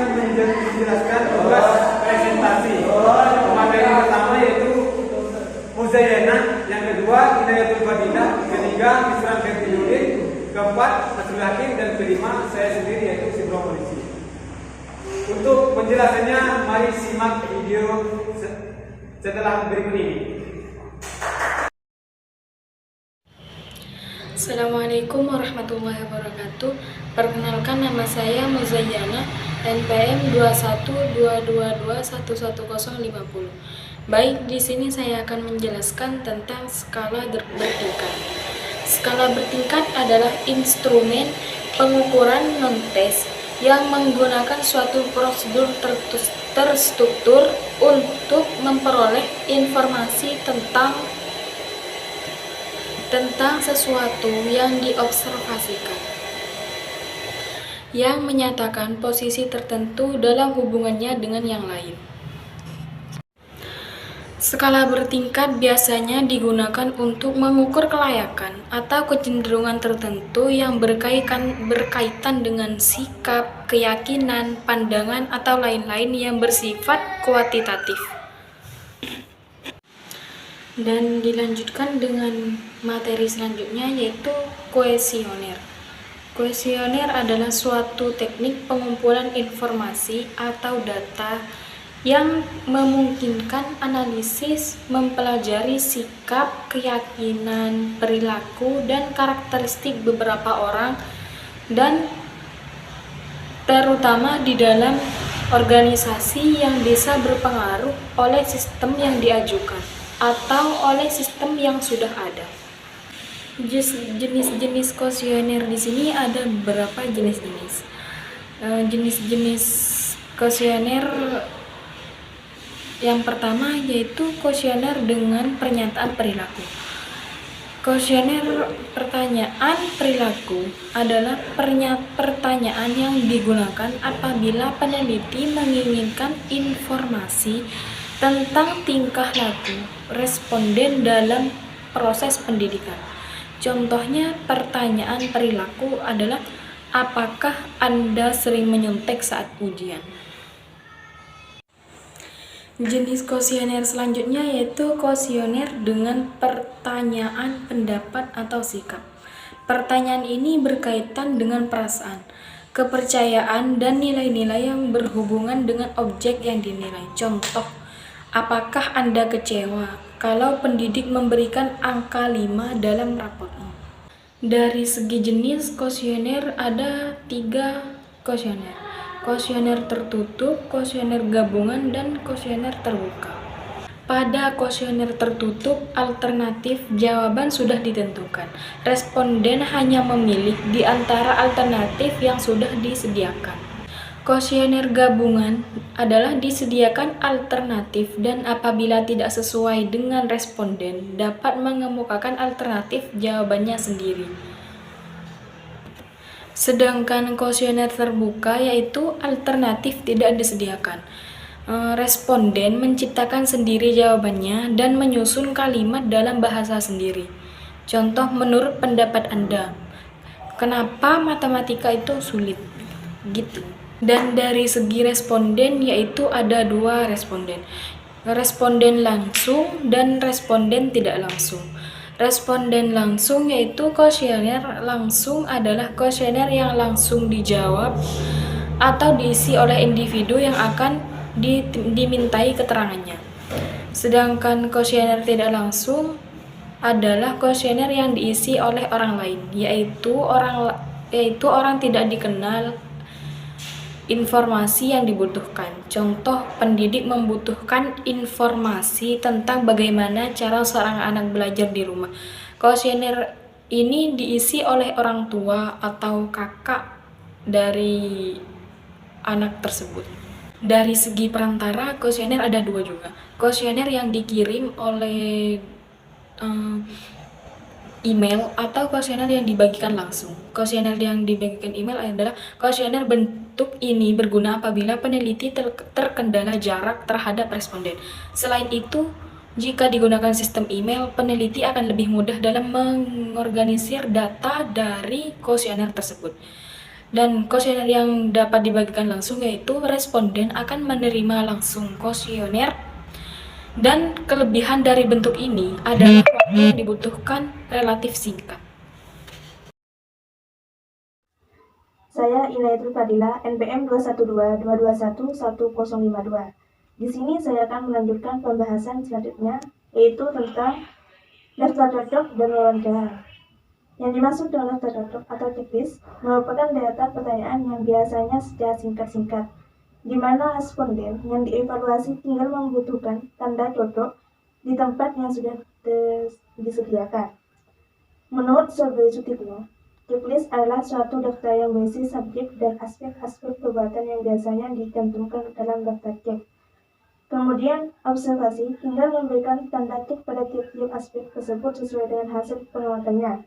menjelaskan tugas presentasi. Materi pertama yaitu Muzayyana, yang kedua Hidayatul Fadilah, ketiga Islam Firdiyudin, keempat Nasrul Hakim, dan kelima saya sendiri yaitu Sibro Polisi. Untuk penjelasannya, mari simak video setelah berikut ini. Assalamualaikum warahmatullahi wabarakatuh. Perkenalkan, nama saya Muzayyana, NPM 2122211050. Baik, di sini saya akan menjelaskan tentang skala bertingkat. Skala bertingkat adalah instrumen pengukuran non-tes yang menggunakan suatu prosedur terstruktur untuk memperoleh informasi tentang sesuatu yang diobservasikan, yang menyatakan posisi tertentu dalam hubungannya dengan yang lain. Skala bertingkat biasanya digunakan untuk mengukur kelayakan atau kecenderungan tertentu yang berkaitan dengan sikap, keyakinan, pandangan, atau lain-lain yang bersifat kuantitatif. Dan dilanjutkan dengan materi selanjutnya, yaitu kuesioner. Kuesioner adalah suatu teknik pengumpulan informasi atau data yang memungkinkan analisis mempelajari sikap, keyakinan, perilaku, dan karakteristik beberapa orang, dan terutama di dalam organisasi yang bisa berpengaruh oleh sistem yang diajukan atau oleh sistem yang sudah ada. Jenis-jenis kuesioner di sini ada beberapa jenis-jenis. Jenis-jenis kuesioner yang pertama yaitu kuesioner dengan pernyataan perilaku. Kuesioner pertanyaan perilaku adalah pertanyaan yang digunakan apabila peneliti menginginkan informasi tentang tingkah laku responden dalam proses pendidikan. Contohnya, pertanyaan perilaku adalah, apakah Anda sering menyontek saat ujian? Jenis kuesioner selanjutnya yaitu kuesioner dengan pertanyaan pendapat atau sikap. Pertanyaan ini berkaitan dengan perasaan, kepercayaan, dan nilai-nilai yang berhubungan dengan objek yang dinilai. Contoh, apakah Anda kecewa kalau pendidik memberikan angka 5 dalam raportmu? Dari segi jenis kuesioner ada 3 kuesioner. Kuesioner tertutup, kuesioner gabungan, dan kuesioner terbuka. Pada kuesioner tertutup, alternatif jawaban sudah ditentukan. Responden hanya memilih di antara alternatif yang sudah disediakan. Kuesioner gabungan adalah disediakan alternatif, dan apabila tidak sesuai dengan responden, dapat mengemukakan alternatif jawabannya sendiri. Sedangkan kuesioner terbuka yaitu alternatif tidak disediakan. Responden menciptakan sendiri jawabannya dan menyusun kalimat dalam bahasa sendiri. Contoh, menurut pendapat Anda, kenapa matematika itu sulit? Gitu. Dan dari segi responden yaitu ada 2 responden. Responden langsung dan responden tidak langsung. Responden langsung yaitu kuesioner langsung adalah kuesioner yang langsung dijawab atau diisi oleh individu yang akan dimintai keterangannya. Sedangkan kuesioner tidak langsung adalah kuesioner yang diisi oleh orang lain, yaitu orang tidak dikenal informasi yang dibutuhkan. Contoh, pendidik membutuhkan informasi tentang bagaimana cara seorang anak belajar di rumah. Kuesioner ini diisi oleh orang tua atau kakak dari anak tersebut. Dari segi perantara, kuesioner ada 2 juga. Kuesioner yang dikirim oleh email atau kuesioner yang dibagikan langsung. Kuesioner yang dibagikan email adalah kuesioner bentuk ini berguna apabila peneliti terkendala jarak terhadap responden. Selain itu, jika digunakan sistem email, peneliti akan lebih mudah dalam mengorganisir data dari kuesioner tersebut. Dan kuesioner yang dapat dibagikan langsung yaitu responden akan menerima langsung kuesioner, dan kelebihan dari bentuk ini adalah waktu yang dibutuhkan relatif singkat. Saya Inayatul Fadila, NPM 21222211052. Di sini saya akan melanjutkan pembahasan selanjutnya, yaitu tentang daftar cocok dan wawancara. Yang dimaksud dengan daftar cocok atau checklist merupakan data pertanyaan yang biasanya secara singkat-singkat, di mana responden yang dievaluasi tinggal membutuhkan tanda cocok di tempat yang sudah disediakan. Menurut Survey Sutikno, checklist adalah suatu daftar yang berisi subjek dan aspek-aspek perbuatan yang biasanya dicantumkan dalam daftar cek. Kemudian, observasi tinggal memberikan tanda cek pada tiap-tiap aspek tersebut sesuai dengan hasil pengamatannya.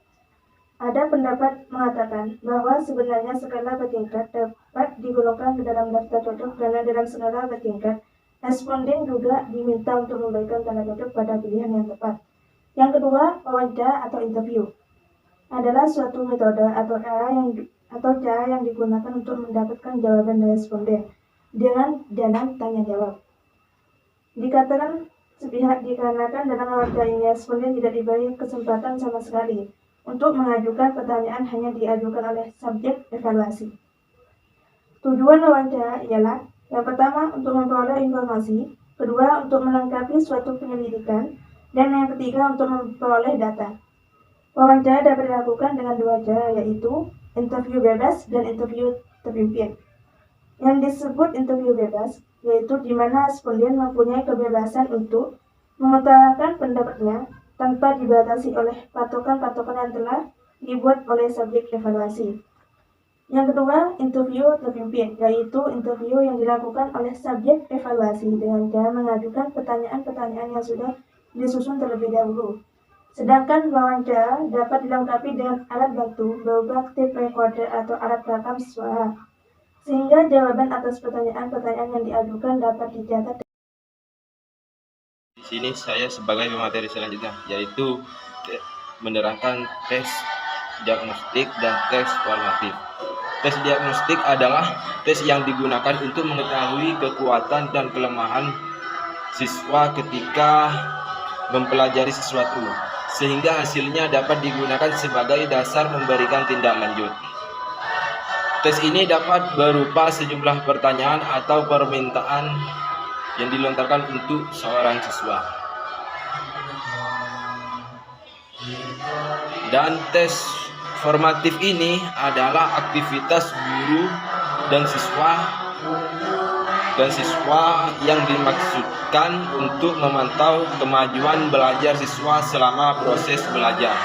Ada pendapat mengatakan bahwa sebenarnya skala bertingkat dapat digolongkan ke dalam daftar cocok karena dalam skala bertingkat, responden juga diminta untuk memberikan tanda cocok pada pilihan yang tepat. Yang kedua, wawancara atau interview adalah suatu metode atau cara yang digunakan untuk mendapatkan jawaban dari responden dengan dalam tanya jawab. Dikatakan sepihak dikarenakan dalam wawancara ini responden tidak diberi kesempatan sama sekali untuk mengajukan pertanyaan, hanya diajukan oleh subjek evaluasi. Tujuan wawancara ialah yang pertama untuk memperoleh informasi, kedua untuk melengkapi suatu penyelidikan, dan yang ketiga untuk memperoleh data. Wawancara dapat dilakukan dengan dua cara, yaitu interview bebas dan interview terpimpin. Yang disebut interview bebas yaitu di mana responden mempunyai kebebasan untuk mengutarakan pendapatnya tanpa dibatasi oleh patokan-patokan yang telah dibuat oleh subjek evaluasi. Yang kedua, interview terpimpin, yaitu interview yang dilakukan oleh subjek evaluasi dengan cara mengajukan pertanyaan-pertanyaan yang sudah disusun terlebih dahulu. Sedangkan wawancara dapat dilengkapi dengan alat bantu berupa tape recorder atau alat perekam suara, sehingga jawaban atas pertanyaan-pertanyaan yang diajukan dapat dicatat. Di sini saya sebagai pemateri selanjutnya, yaitu menerangkan tes diagnostik dan tes formatif. Tes diagnostik adalah tes yang digunakan untuk mengetahui kekuatan dan kelemahan siswa ketika mempelajari sesuatu, sehingga hasilnya dapat digunakan sebagai dasar memberikan tindak lanjut. Tes ini dapat berupa sejumlah pertanyaan atau permintaan yang dilontarkan untuk seorang siswa. Dan tes formatif ini adalah aktivitas guru dan siswa yang dimaksudkan untuk memantau kemajuan belajar siswa selama proses belajar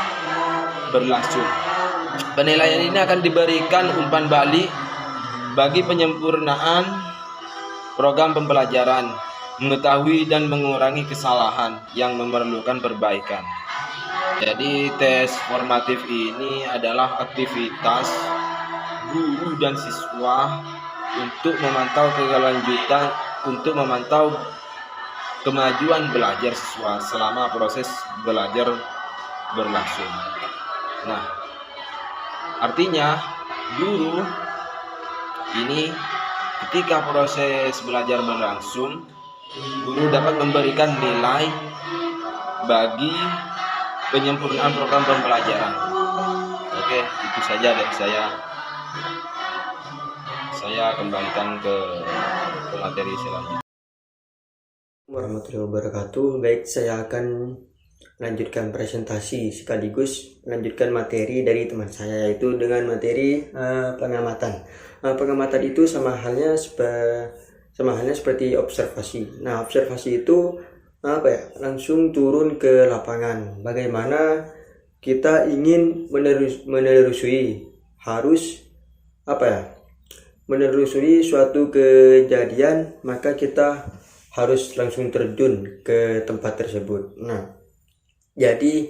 berlangsung. Penilaian ini akan diberikan umpan balik bagi penyempurnaan program pembelajaran, mengetahui dan mengurangi kesalahan yang memerlukan perbaikan. Jadi tes formatif ini adalah aktivitas guru dan siswa untuk memantau kemajuan belajar siswa selama proses belajar berlangsung. Nah, artinya guru ini ketika proses belajar berlangsung, guru dapat memberikan nilai bagi penyempurnaan program pembelajaran. Oke, itu saja dari saya. Saya kembalikan ke materi selanjutnya. Warahmatullahi wabarakatuh. Baik, saya akan melanjutkan presentasi sekaligus melanjutkan materi dari teman saya, yaitu dengan materi pengamatan. Pengamatan itu sama halnya seperti observasi. Nah, observasi itu langsung turun ke lapangan. Bagaimana kita ingin menelusuri menelusuri suatu kejadian, maka kita harus langsung terjun ke tempat tersebut. Nah, jadi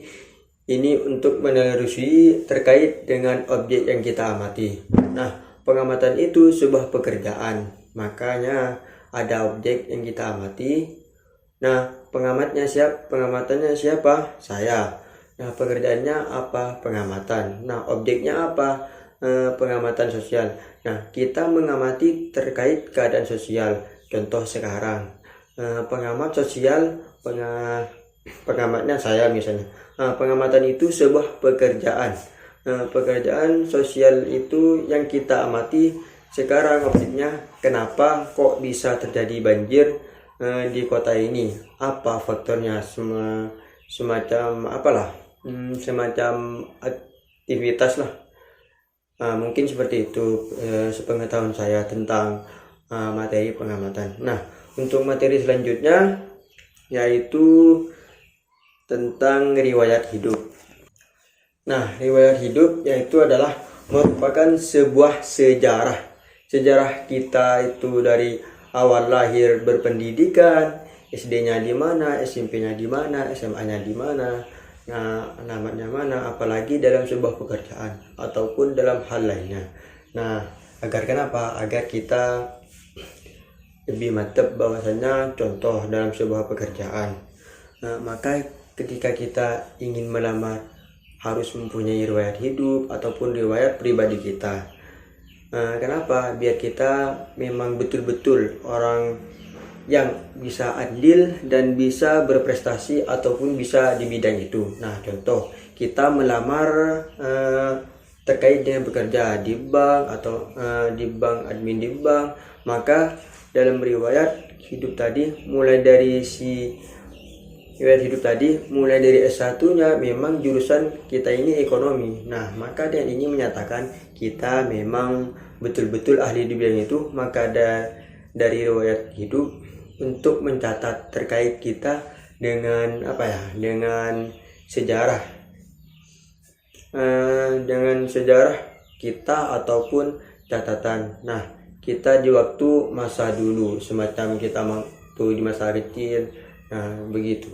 ini untuk menelusuri terkait dengan objek yang kita amati. Nah, pengamatan itu sebuah pekerjaan, makanya ada objek yang kita amati. Nah, pengamatannya siapa? Saya. Nah, pekerjaannya apa? Pengamatan. Nah, objeknya apa? pengamatan sosial. Nah, kita mengamati terkait keadaan sosial. Contoh sekarang, pengamat sosial, pengamatnya saya misalnya. Pengamatan itu sebuah pekerjaan. Pekerjaan sosial itu yang kita amati sekarang, maksudnya kenapa kok bisa terjadi banjir di kota ini, apa faktornya, semacam apalah, semacam aktivitas lah. Mungkin seperti itu sepengetahuan saya tentang materi pengamatan. Nah, untuk materi selanjutnya yaitu tentang riwayat hidup. Nah, riwayat hidup yaitu adalah merupakan sebuah sejarah kita itu dari awal lahir berpendidikan, SD-nya di mana, SMP-nya di mana, SMA-nya di mana, nah, alamatnya mana, apalagi dalam sebuah pekerjaan ataupun dalam hal lainnya. Nah, agar kenapa? Agar kita lebih mantap bahwasanya contoh dalam sebuah pekerjaan. Nah, maka ketika kita ingin melamar harus mempunyai riwayat hidup ataupun riwayat pribadi kita. Kenapa? Biar kita memang betul-betul orang yang bisa adil dan bisa berprestasi ataupun bisa di bidang itu. Nah, contoh kita melamar terkait dengan bekerja di bank atau di bank, admin di bank, maka dalam riwayat hidup tadi mulai dari S1-nya memang jurusan kita ini ekonomi. Nah, maka dengan ini menyatakan kita memang betul-betul ahli di bidang itu. Maka dari riwayat hidup untuk mencatat terkait kita dengan dengan sejarah, kita ataupun catatan. Nah, kita di waktu masa dulu, semacam kita waktu di masa kecil. Nah, begitu.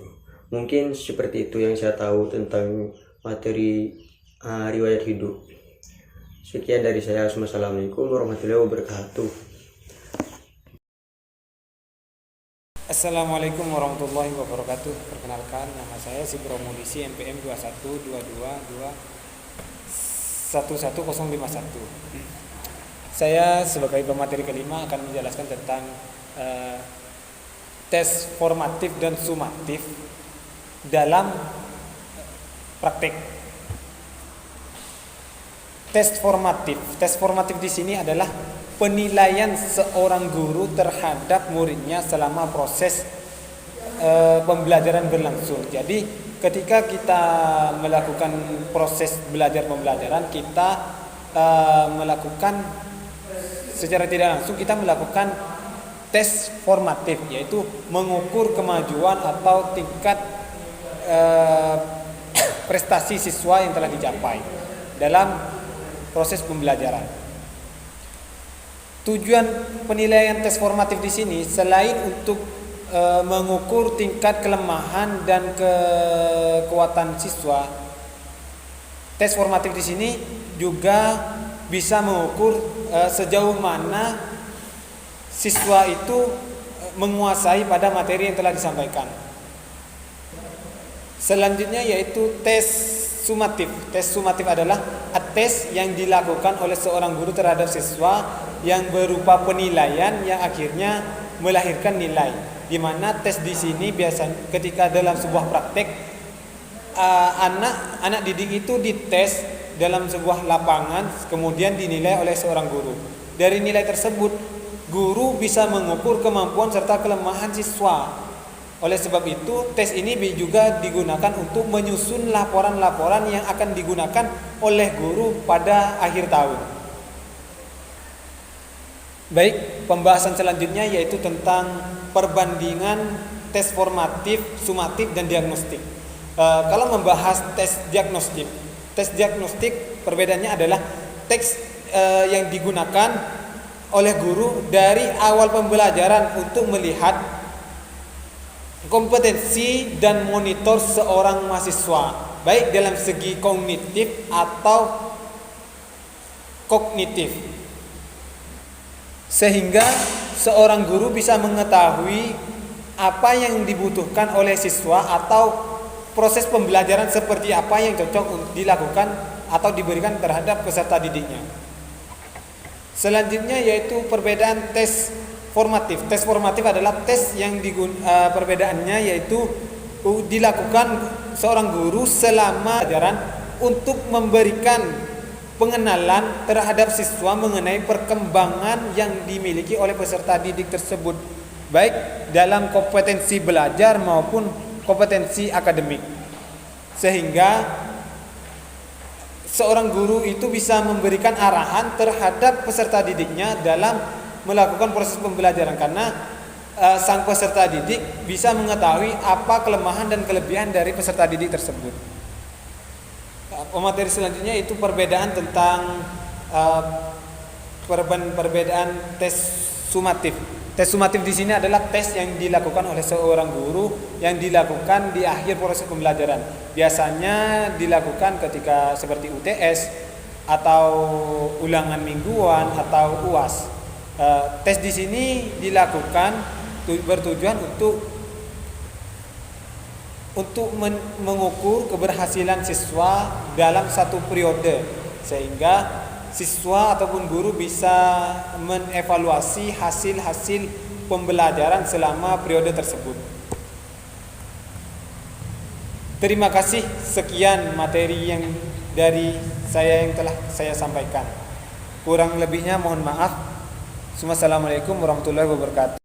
Mungkin seperti itu yang saya tahu tentang materi riwayat hidup. Sekian dari saya. Assalamualaikum warahmatullahi wabarakatuh. Assalamualaikum warahmatullahi wabarakatuh. Perkenalkan, nama saya Sibro Mulisi, NPM 21222111051. Saya sebagai pemateri kelima akan menjelaskan tentang tes formatif dan sumatif dalam praktik. Tes formatif di sini adalah penilaian seorang guru terhadap muridnya selama proses pembelajaran berlangsung. Jadi ketika kita melakukan proses belajar pembelajaran, kita melakukan secara tidak langsung kita melakukan tes formatif, yaitu mengukur kemajuan atau tingkat prestasi siswa yang telah dicapai dalam proses pembelajaran. Tujuan penilaian tes formatif di sini selain untuk mengukur tingkat kelemahan dan kekuatan siswa, tes formatif di sini juga bisa mengukur sejauh mana siswa itu menguasai pada materi yang telah disampaikan. Selanjutnya yaitu tes sumatif. Tes sumatif adalah tes yang dilakukan oleh seorang guru terhadap siswa yang berupa penilaian yang akhirnya melahirkan nilai. Di mana tes di sini biasanya ketika dalam sebuah praktek anak didik itu dites dalam sebuah lapangan, kemudian dinilai oleh seorang guru. Dari nilai tersebut, guru bisa mengukur kemampuan serta kelemahan siswa. Oleh sebab itu, tes ini juga digunakan untuk menyusun laporan-laporan yang akan digunakan oleh guru pada akhir tahun. Baik, pembahasan selanjutnya yaitu tentang perbandingan tes formatif, sumatif, dan diagnostik. Kalau membahas tes diagnostik perbedaannya adalah tes yang digunakan oleh guru dari awal pembelajaran untuk melihat kompetensi dan monitor seorang mahasiswa, baik dalam segi kognitif atau kognitif, sehingga seorang guru bisa mengetahui apa yang dibutuhkan oleh siswa atau proses pembelajaran seperti apa yang cocok dilakukan atau diberikan terhadap peserta didiknya. Selanjutnya yaitu perbedaan tes formatif. Tes formatif adalah tes yang perbedaannya yaitu dilakukan seorang guru selama pelajaran untuk memberikan pengenalan terhadap siswa mengenai perkembangan yang dimiliki oleh peserta didik tersebut, baik dalam kompetensi belajar maupun kompetensi akademik, sehingga seorang guru itu bisa memberikan arahan terhadap peserta didiknya dalam melakukan proses pembelajaran, karena sang peserta didik bisa mengetahui apa kelemahan dan kelebihan dari peserta didik tersebut. Materi selanjutnya itu perbedaan tentang perbedaan tes sumatif. Tes sumatif di sini adalah tes yang dilakukan oleh seorang guru yang dilakukan di akhir proses pembelajaran. Biasanya dilakukan ketika seperti UTS atau ulangan mingguan atau UAS. Tes di sini dilakukan bertujuan untuk mengukur keberhasilan siswa dalam satu periode, sehingga siswa ataupun guru bisa mengevaluasi hasil-hasil pembelajaran selama periode tersebut. Terima kasih, sekian materi yang dari saya yang telah saya sampaikan. Kurang lebihnya mohon maaf. Assalamualaikum warahmatullahi wabarakatuh.